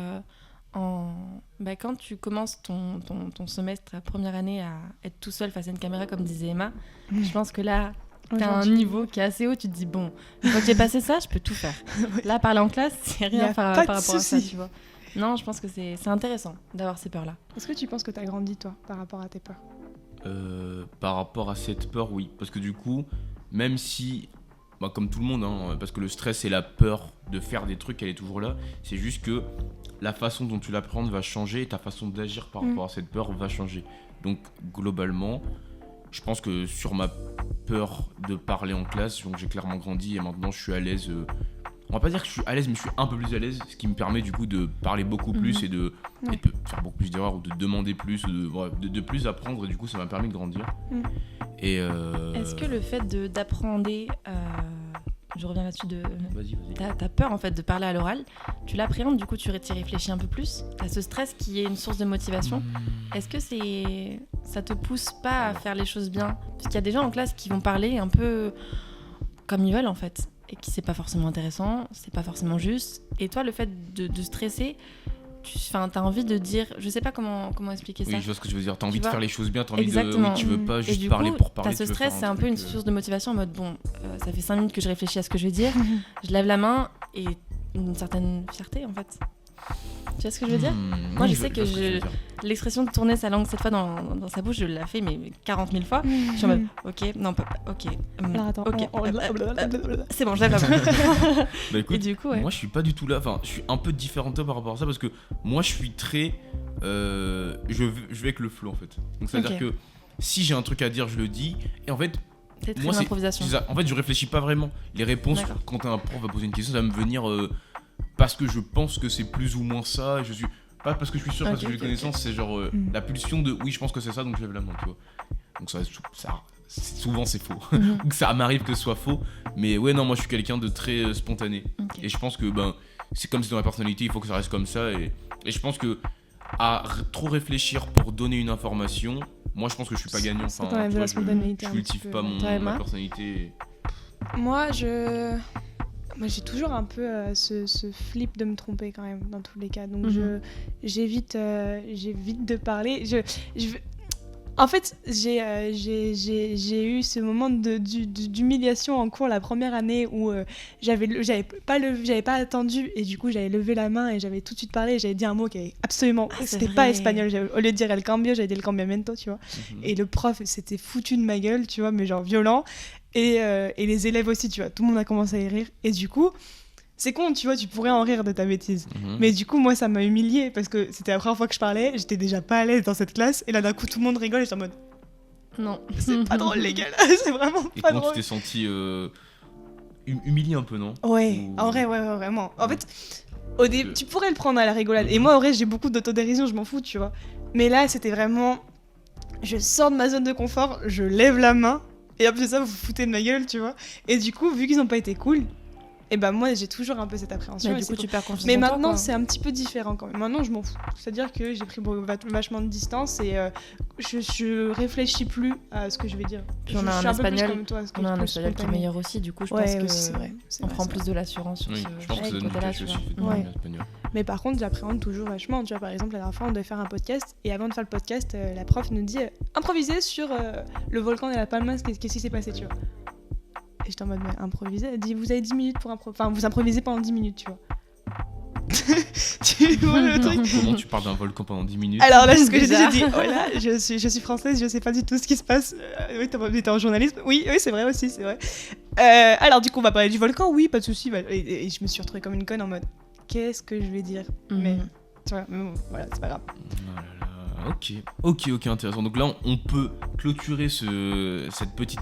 E: quand tu commences ton semestre, la première année, à être tout seul face à une caméra, comme disait Emma, je pense que là, t'as un niveau qui est assez haut, tu te dis, bon, une fois que j'ai passé ça, je peux tout faire.
D: Ouais.
E: Là, parler en classe, c'est
D: Y a
E: rien par
D: pas de
E: rapport à ça,
D: souci.
E: tu vois. Non, je pense que c'est intéressant d'avoir ces peurs-là.
D: Est-ce que tu penses que t'as grandi, toi, par rapport à tes peurs?
C: Par rapport à cette peur, oui, parce que du coup, même si, comme tout le monde, parce que le stress et la peur de faire des trucs, elle est toujours là, c'est juste que la façon dont tu l'apprends va changer et ta façon d'agir par rapport à cette peur va changer. Donc, globalement, je pense que sur ma peur de parler en classe, donc j'ai clairement grandi et maintenant je suis à l'aise. On va pas dire que je suis à l'aise, mais je suis un peu plus à l'aise, ce qui me permet du coup de parler beaucoup plus et de faire beaucoup plus d'erreurs ou de demander plus, de plus apprendre, et du coup ça m'a permis de grandir. Et
E: Est-ce que le fait d'apprendre, je reviens là-dessus,
C: Vas-y.
E: t'as peur en fait de parler à l'oral, tu l'appréhendes, du coup tu y réfléchis un peu plus, t'as ce stress qui est une source de motivation. Est-ce que ça te pousse pas à faire les choses bien? Parce qu'il y a des gens en classe qui vont parler un peu comme ils veulent en fait. et qui c'est pas forcément intéressant, c'est pas forcément juste. Et toi, le fait de stresser, t'as envie de dire, je sais pas comment expliquer ça.
C: Oui, je vois ce que tu veux dire. T'as envie
E: Tu
C: de
E: vois
C: faire les choses bien, t'as envie
E: Exactement.
C: de. Oui, tu veux pas
E: Et
C: juste
E: du
C: parler
E: coup,
C: pour parler.
E: t'as ce
C: tu veux
E: stress,
C: faire
E: c'est un peu une
C: truc,
E: source de motivation en mode bon, ça fait 5 minutes que je réfléchis à ce que je vais dire, je lève la main et une certaine fierté en fait. Tu vois ce que je veux dire? Moi,
C: oui,
E: je sais que
C: vois ce tu veux dire.
E: l'expression de tourner sa langue cette fois dans sa bouche, je l'ai fait mais 40 000 fois. Je suis en mode ok, non, ok.
D: Alors attends,
E: ok.
D: on-
E: C'est bon, je lève la main.
C: Bah écoute,
E: Et du coup, ouais.
C: moi je suis pas du tout là, enfin je suis un peu différent de toi par rapport à ça parce que moi je suis très. Je vais avec le flow en fait. Donc c'est à dire
E: Ok.
C: que si j'ai un truc à dire, je le dis. Et en fait,
E: C'est très
C: moi c'est
E: improvisation.
C: ça. En fait, je réfléchis pas vraiment. Les réponses,
E: D'accord.
C: quand un prof va poser une question, ça va me venir parce que je pense que c'est plus ou moins ça. Et je suis. Pas parce que je suis sûr, parce
E: Ok,
C: que j'ai
E: ok,
C: connaissance, c'est genre
D: Mm.
C: la pulsion de oui, je pense que c'est ça, donc je lève la main, tu vois. Donc souvent c'est faux.
E: Mhm.
C: Donc ça m'arrive que ce soit faux. Mais ouais, non, moi je suis quelqu'un de très spontané.
E: Ok.
C: Et je pense que c'est comme c'est dans ma personnalité, il faut que ça reste comme ça. Et je pense que trop réfléchir pour donner une information, moi je pense que je suis pas gagnant.
D: Ça
C: Enfin,
D: t'enlève
C: tu
D: de
C: vois,
D: la spontanéité
C: je
D: un
C: cultive
D: petit peu,
C: pas
D: ouais.
E: Toi, Emma
C: ma personnalité.
D: Moi, j'ai toujours un peu ce flip de me tromper quand même dans tous les cas. Donc
E: Mhm.
D: j'évite de parler. En fait, j'ai eu ce moment d'humiliation en cours la première année où j'avais pas attendu et du coup j'avais levé la main et j'avais tout de suite parlé et j'avais dit un mot qui avait absolument
E: Ah, c'est
D: c'était
E: vrai.
D: pas espagnol. Au lieu de dire el cambio, j'avais dit el cambiamento, tu vois. Et le prof s'était foutu de ma gueule, tu vois, mais genre violent. Et les élèves aussi, tu vois, tout le monde a commencé à y rire. Et du coup, c'est con, tu vois, tu pourrais en rire de ta bêtise.
C: Mhm.
D: Mais du coup, moi, ça m'a humiliée parce que c'était la première fois que je parlais, j'étais déjà pas à l'aise dans cette classe. Et là, d'un coup, tout le monde rigole et j'étais en mode,
E: Non.
D: c'est pas drôle, les gars, c'est vraiment
C: Et
D: pas
C: comment tu
D: drôle.
C: t'es senti humilié un peu, non?
D: Ouais,
C: Ou-
D: en vrai, ouais, vraiment. En
C: Ouais.
D: fait, au début, tu pourrais le prendre à la rigolade. Et moi, en vrai, j'ai beaucoup d'autodérision, je m'en fous, tu vois. Mais là, c'était vraiment. Je sors de ma zone de confort, je lève la main, et après ça, vous vous foutez de ma gueule, tu vois. Et du coup, vu qu'ils n'ont pas été cool, et ben moi, j'ai toujours un peu cette appréhension.
E: Bah,
D: et
E: du
D: c'est
E: coup, tu perds confiance
D: Mais
E: en toi,
D: maintenant,
E: quoi.
D: c'est un petit peu différent quand même. Maintenant, je m'en fous. C'est-à-dire que j'ai pris vachement de distance et je réfléchis plus à ce que je vais dire.
E: Puis
D: Je
E: on a
D: suis
E: un
D: un peu plus
E: espagnol,
D: comme toi, ce que
E: on a
D: je
E: un
D: peux
E: espagnol qui est
D: spontané.
E: meilleur aussi, du coup, je
D: Ouais,
E: pense
D: aussi,
E: que
D: c'est vrai.
E: on prend plus de l'assurance sur
C: Oui,
E: ce
C: je pense que ça donne du
E: côté-là,
C: cash
E: tu
C: aussi,
E: vois.
C: fait de
D: Ouais.
C: manière espagnole.
D: Mais par contre, j'appréhende toujours vachement. Tu vois, par exemple, la dernière fois, on devait faire un podcast. Et avant de faire le podcast, la prof nous dit improviser sur le volcan de la Palmas. Qu'est-ce qui s'est passé, tu vois. Et j'étais en mode, mais improviser. Elle dit, vous avez 10 minutes pour improviser. Enfin, vous improvisez pendant 10 minutes, tu vois. Tu vois le truc.
C: Comment tu parles d'un volcan pendant 10 minutes?
D: Alors là, c'est ce que j'ai dit.
E: Bizarre.
D: J'ai dit, oh là, je suis française, je sais pas du tout ce qui se passe. Oui, t'es en journalisme. Oui, c'est vrai aussi, c'est vrai. Alors, du coup, on va parler du volcan. Oui, pas de souci. Et je me suis retrouvée comme une conne en mode, qu'est-ce que je vais dire? Mais.
E: Mhm.
D: Tu vois, mais bon, voilà, c'est pas grave.
C: Oh là là, ok, intéressant. Donc là, on peut clôturer ce petit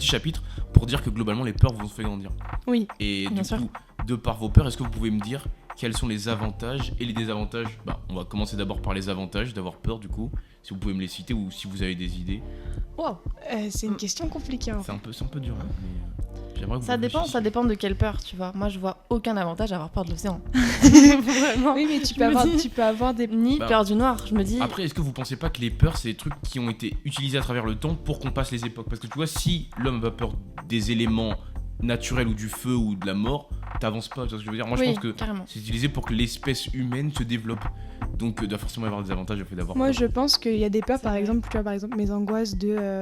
C: chapitre pour dire que globalement, les peurs vous ont fait grandir.
D: Oui.
C: Et
E: Bien
C: du
E: sûr.
C: coup, de par vos peurs, est-ce que vous pouvez me dire quels sont les avantages et les désavantages? On va commencer d'abord par les avantages d'avoir peur, du coup. Si vous pouvez me les citer ou si vous avez des idées.
D: Wow. C'est une question compliquée. En fait.
C: C'est un peu dur, hein, mais j'aimerais que vous
E: Ça
C: réfléchissiez.
E: dépend de quelle peur, tu vois. Moi, je vois aucun avantage à avoir peur de l'océan. Vraiment.
D: Oui, mais
E: Je me dis-
D: tu peux avoir des.
E: Ni
C: Bah,
E: peur du noir, je me dis.
C: Après, est-ce que vous pensez pas que les peurs, c'est des trucs qui ont été utilisés à travers le temps pour qu'on passe les époques? Parce que tu vois, si l'homme a peur des éléments naturels ou du feu ou de la mort, t'avances pas, tu vois ce que je veux dire? Moi,
E: oui,
C: je pense que
E: carrément.
C: c'est utilisé pour que l'espèce humaine se développe. Donc, il doit forcément y avoir des avantages au fait d'avoir
D: Moi,
C: peur.
D: je pense qu'il y a des peurs,
E: C'est
D: par
E: vrai.
D: exemple, tu vois, par exemple, mes angoisses de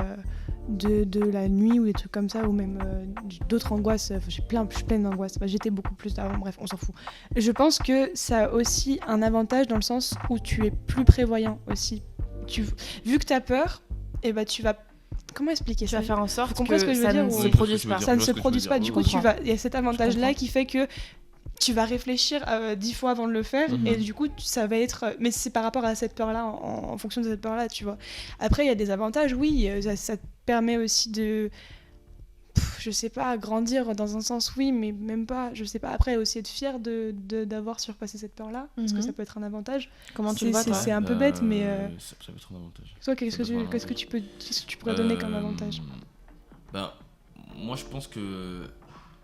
D: la nuit ou des trucs comme ça, ou même d'autres angoisses. Je suis pleine d'angoisses. Bah, j'étais beaucoup plus avant, bref, on s'en fout. Je pense que ça a aussi un avantage dans le sens où tu es plus prévoyant aussi. Vu que tu as peur, et bah, tu vas. Comment expliquer
E: Tu
D: ça?
E: vas faire en sorte
D: Vous comprenez
E: que
D: ce que je veux
E: ça
D: dire,
E: ne
D: ou-
E: se
C: Oui, je vois ce que
E: produise
C: tu veux
E: pas.
C: dire.
D: Ça
C: je
D: ne
C: vois
D: se
C: ce que tu
D: produise
C: veux
D: pas.
C: dire.
D: Du
C: Oui,
D: coup,
C: oui.
D: il y a cet avantage-là qui fait que tu vas réfléchir 10 fois avant de le faire
C: Mhm.
D: et du coup ça va être mais c'est par rapport à cette peur-là en fonction de cette peur-là, tu vois. Après il y a des avantages, oui, ça te permet aussi de je sais pas, grandir dans un sens, oui, mais même pas, je sais pas. Après aussi être fier d'avoir surpassé cette peur-là, parce que
E: Mhm.
D: ça peut être un avantage.
E: Comment tu le vois, toi
D: c'est un peu bête, mais
C: Ça peut être un avantage.
D: toi qu'est-ce
C: Ça peut être un
D: que tu pourrais donner comme avantage?
C: Moi, je pense que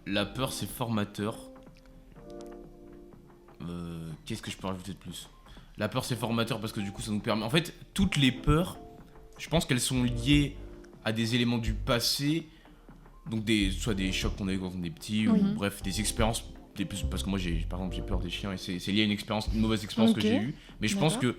C: la peur, c'est formateur. Qu'est-ce que je peux rajouter de plus? La peur, c'est formateur parce que du coup, ça nous permet. En fait, toutes les peurs, je pense qu'elles sont liées à des éléments du passé donc soit des chocs qu'on a eu quand on est petit,
E: Oui.
C: ou bref, des expériences, parce que moi, par exemple, j'ai peur des chiens, et c'est lié à une mauvaise expérience que
E: Ok.
C: j'ai eue. Mais je pense
E: D'accord.
C: que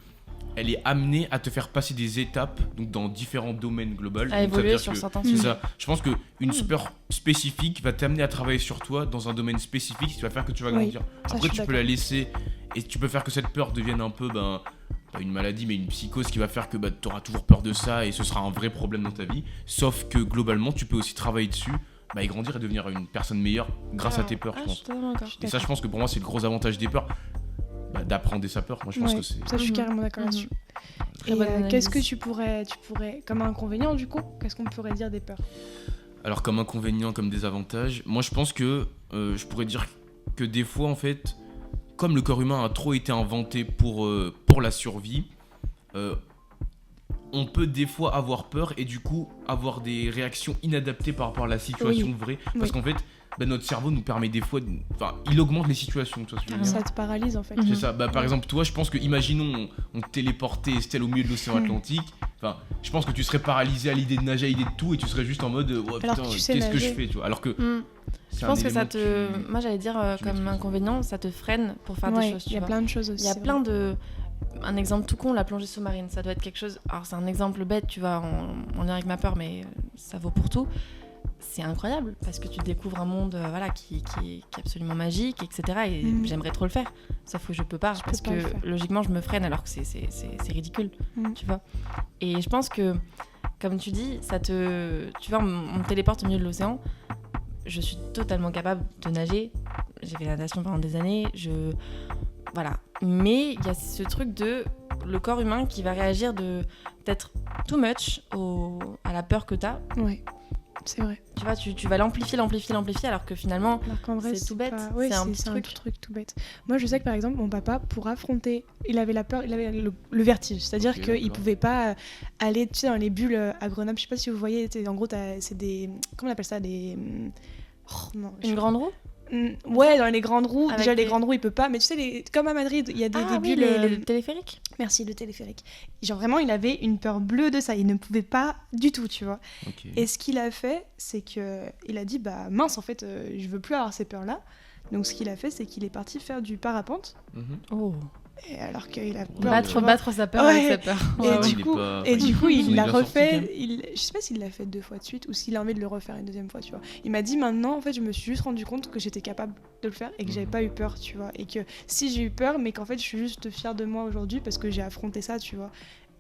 C: elle est amenée à te faire passer des étapes, donc dans différents domaines globaux.
E: À
C: Donc, ça veut
E: évoluer
C: dire
E: sur
C: que-
E: certains
C: C'est
E: sujets.
C: ça. Je pense qu'une
E: Mm.
C: peur spécifique va t'amener à travailler sur toi dans un domaine spécifique, qui va faire que tu vas
D: Oui,
C: grandir.
D: ça,
C: Après,
D: je suis
C: tu peux la laisser et tu peux faire que cette peur devienne un peu, pas une maladie, mais une psychose qui va faire que tu auras toujours peur de ça et ce sera un vrai problème dans ta vie. Sauf que globalement, tu peux aussi travailler dessus, et grandir et devenir une personne meilleure grâce à tes peurs,
E: Ah,
C: je
E: je
C: pense.
E: suis totalement d'accord.
C: Et ça, je pense que pour moi, c'est le gros avantage des peurs, d'apprendre sa peur. Moi, je pense
D: Ouais,
C: que c'est.
D: ça, je suis
E: Mhm.
D: carrément d'accord
E: Mhm.
D: là-dessus.
E: Très
D: Et
E: bonne
D: qu'est-ce que
E: analyse.
D: tu pourrais, comme inconvénient du coup, qu'est-ce qu'on pourrait dire des peurs?
C: Alors, comme inconvénient, comme désavantage, moi, je pense que je pourrais dire que des fois, en fait, comme le corps humain a trop été inventé pour la survie, on peut des fois avoir peur et du coup avoir des réactions inadaptées par rapport à la situation vraie. Parce
D: Oui.
C: qu'en fait, notre cerveau nous permet des fois. Il augmente les situations, tu vois ce que je veux dire.
D: Ça te paralyse en fait.
E: Mhm.
C: C'est ça. Par exemple, toi, je pense que, imaginons, on te téléportait Estelle au milieu de l'océan
D: Mhm.
C: Atlantique. Je pense que tu serais paralysé à l'idée de nager, à l'idée de tout, et tu serais juste en mode, ouais,
D: Alors
C: putain,
D: que tu sais
C: qu'est-ce que je
D: nager.
C: fais, tu vois. Alors que.
E: Mm.
C: c'est
E: Je
C: un
E: pense que ça
C: élément
E: te. Moi, j'allais dire,
C: tu
E: comme
C: maîtrises.
E: inconvénient, ça te freine pour faire des
D: Ouais,
E: choses.
D: il
E: Tu
D: y a
E: vois.
D: plein de choses aussi.
E: Il y a
D: c'est
E: plein
D: vrai.
E: de. Un exemple tout con, la plongée sous-marine, ça doit être quelque chose. Alors, c'est un exemple bête, tu vois, en lien avec ma peur, mais ça vaut pour tout. C'est incroyable parce que tu découvres un monde qui est absolument magique, etc. Et
D: Mhm.
E: j'aimerais trop le faire, sauf que je peux pas
D: Je peux
E: parce
D: pas le
E: que
D: faire.
E: logiquement je me freine alors que c'est ridicule,
D: Mhm.
E: tu vois. Et je pense que, comme tu dis, tu vois, on me téléporte au milieu de l'océan. Je suis totalement capable de nager. J'ai fait la natation pendant des années. Voilà. Mais il y a ce truc de le corps humain qui va réagir de peut-être too much à la peur que t'as.
D: Ouais, c'est vrai.
E: Tu vois, tu vas l'amplifier, alors que finalement,
D: Alors qu'en vrai,
E: C'est tout bête,
D: pas- ouais,
E: c'est un petit
D: c'est
E: truc.
D: truc tout bête. Moi, je sais que par exemple, mon papa, pour affronter, il avait la peur, il avait le vertige. C'est-à-dire
C: Ok,
D: qu'il
C: d'accord.
D: pouvait pas aller, tu sais, dans les bulles à Grenoble. Je sais pas si vous voyez, en gros, c'est des. Comment on appelle ça? Des. Oh, non,
E: une grande roue.
D: Ouais, dans les grandes roues.
E: Avec
D: Déjà, les
E: des-
D: grandes roues, il peut pas. Mais tu sais, comme à Madrid, il y a des
E: Ah oui,
D: bulles.
E: le téléphérique.
D: Merci, le téléphérique. Genre vraiment, il avait une peur bleue de ça. Il ne pouvait pas du tout, tu vois.
C: Ok.
D: Et ce qu'il a fait, c'est que il a dit bah mince, en fait, je veux plus avoir ces peurs-là. Donc ce qu'il a fait, c'est qu'il est parti faire du parapente.
C: Mhm.
E: Oh.
D: Et alors qu'il a peur.
C: Battre-
D: tu vois.
E: Battre sa peur
D: Ouais.
E: avec sa peur.
D: Et
E: Ouais,
D: du
E: ouais.
C: il est
D: coup,
C: pas-
D: et du coup,
C: Ils
D: il
C: sont
D: l'a
C: bien sortis, quand
D: refait.
C: même.
D: Je sais pas s'il l'a fait 2 fois de suite ou s'il a envie de le refaire une deuxième fois, tu vois. Il m'a dit maintenant, en fait, je me suis juste rendu compte que j'étais capable de le faire et que j'avais
C: Mhm.
D: pas eu peur, tu vois. Et que si j'ai eu peur, mais qu'en fait, je suis juste fière de moi aujourd'hui parce que j'ai affronté ça, tu vois.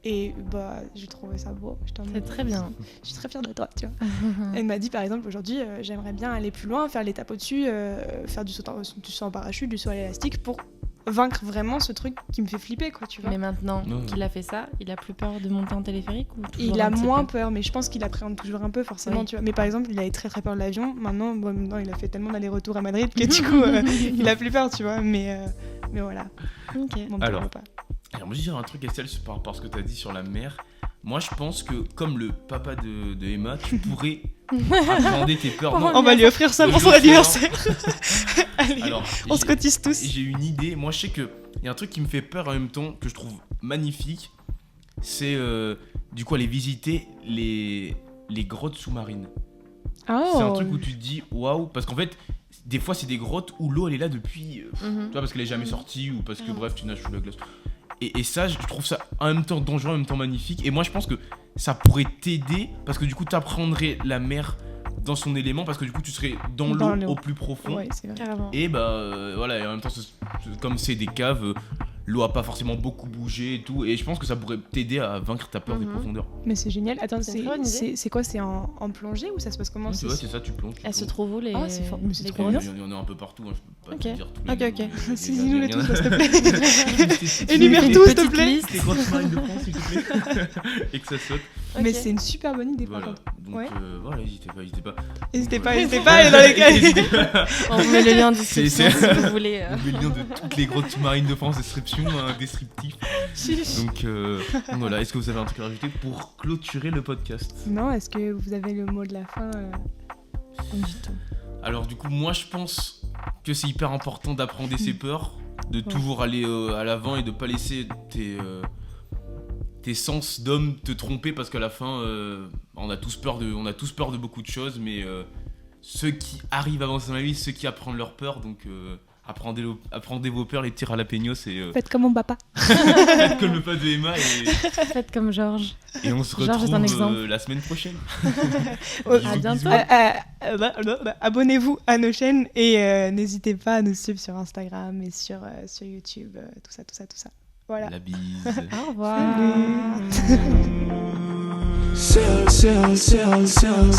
D: Et bah, j'ai trouvé ça beau. J'étais en
E: C'est
D: mode,
E: très bien.
D: Je suis très fière de toi, tu vois. Elle m'a dit par exemple aujourd'hui, j'aimerais bien aller plus loin, faire l'étape au-dessus, faire du saut en parachute, du saut à l'élastique pour vaincre vraiment ce truc qui me fait flipper, quoi, tu vois.
E: Mais maintenant
C: Ouais.
E: qu'il a fait ça, il a plus peur de monter en téléphérique ou toujours
D: Il
E: un
D: a
E: petit
D: moins
E: peu
D: peur, mais je pense qu'il appréhende toujours un peu, forcément,
E: Oui.
D: tu vois. Mais par exemple, il avait très très peur de l'avion. Maintenant, il a fait tellement d'allers-retours à Madrid que du coup, il a plus peur, tu vois. Mais voilà.
E: Ok.
D: Mon petit
C: Alors.
D: repas.
C: Alors, moi, je dirais un truc, Estelle, par rapport à ce que tu as dit sur la mer. Moi, je pense que, comme le papa de Emma, tu pourrais appréhender tes peurs. Non,
D: On va lui offrir ça pour son anniversaire. Allez,
C: alors,
D: on se cotise tous.
C: j'ai une idée. Moi, je sais qu'il y a un truc qui me fait peur en même temps, que je trouve magnifique. C'est du coup aller visiter les grottes sous-marines.
D: Oh.
C: C'est un truc où tu te dis waouh, parce qu'en fait, des fois, c'est des grottes où l'eau elle est là depuis.
E: Mhm.
C: Tu vois, parce qu'elle est jamais sortie ou parce que
E: Mhm.
C: bref, tu nages sous la glace. Et ça, je trouve ça en même temps dangereux, en même temps magnifique. Et moi, je pense que ça pourrait t'aider parce que du coup, t'apprendrais la mer dans son élément parce que du coup, tu serais dans
D: Dans
C: l'eau
D: l'eau.
C: au plus profond.
D: Ouais, c'est vrai.
E: Carrément.
C: Et voilà, et en même temps, comme c'est des caves, l'eau a pas forcément beaucoup bougé et tout. Et je pense que ça pourrait t'aider à vaincre ta peur des
E: Mhm.
C: profondeurs.
D: Mais c'est génial. Attends,
E: C'est une très bonne idée.
D: c'est quoi? C'est en plongée ou ça se passe comment?
C: Tu vois, c'est ça, tu plonges. tu
E: Elle se
C: plonges.
E: trouve où les.
D: Ah, c'est fort. Mais c'est
E: les
D: trop
E: grottes
D: bien.
C: Il y en a un peu partout, hein, je peux pas
E: Ok.
C: te dire tous
E: Ok,
C: les
E: ok.
C: noms, mais
D: Saisis-nous les
C: il y en
D: tous,
C: a-
D: s'il te plaît.
C: Et
D: Énumère
E: Une
D: tout, s'il te
E: petite
D: plaît.
E: liste.
C: les grosses marines de France, s'il te plaît. Et que ça saute.
D: Mais
E: Ok.
D: c'est une super bonne idée, par
C: Voilà.
D: contre.
C: Donc
D: Ouais.
C: Voilà, n'hésitez pas.
D: N'hésitez pas,
C: Ouais.
D: n'hésitez pas à aller dans les cas.
C: N'hésitez pas.
E: On vous met le lien en description
C: C'est-
E: si vous voulez.
C: Vous mettez le lien de toutes les grottes sous-marines de France, description, descriptif. Donc voilà, est-ce que vous avez un truc à rajouter pour clôturer le podcast?
D: Non, est-ce que vous avez le mot de la fin
E: Du tout.
C: Alors du coup, moi je pense que c'est hyper important d'apprendre ses peurs, de toujours aller à l'avant et de pas laisser tes sens d'homme te tromper parce qu'à la fin, on a tous peur de beaucoup de choses, mais ceux qui arrivent à avancer dans la vie, ceux qui apprennent leur peur. Donc apprenez vos peurs, les tirs à la peignos et
D: Faites comme mon papa.
C: faites comme le pas de Emma
E: Faites comme Georges.
C: et on se
E: Georges est un exemple.
C: retrouve la semaine prochaine.
E: À bientôt.
D: Abonnez-vous à nos chaînes et n'hésitez pas à nous suivre sur Instagram et sur YouTube, tout ça. Voilà.
C: La bise.
E: Au revoir.
B: Sail show, sail show,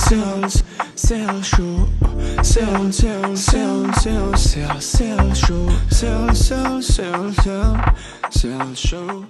B: sail show.